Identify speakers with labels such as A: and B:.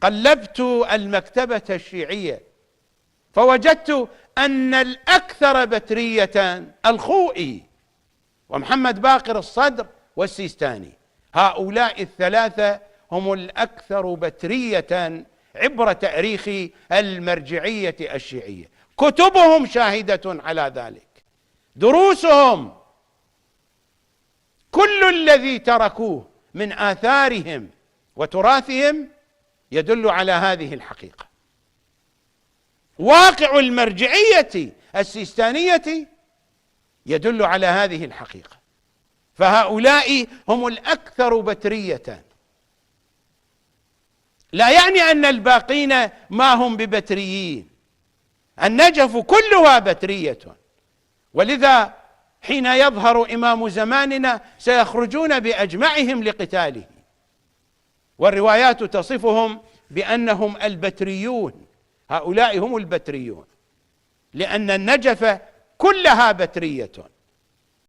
A: قلبت المكتبة الشيعية فوجدت أن الأكثر بترية الخوئي ومحمد باقر الصدر والسيستاني، هؤلاء الثلاثة هم الأكثر بترية عبر تاريخ المرجعية الشيعية. كتبهم شاهدة على ذلك، دروسهم، كل الذي تركوه من آثارهم وتراثهم يدل على هذه الحقيقة. واقع المرجعية السيستانية يدل على هذه الحقيقة، فهؤلاء هم الأكثر بترية. لا يعني أن الباقين ما هم ببتريين، النجف كلها بترية، ولذا حين يظهر إمام زماننا سيخرجون بأجمعهم لقتاله، والروايات تصفهم بأنهم البتريون، هؤلاء هم البتريون، لأن النجف كلها بترية.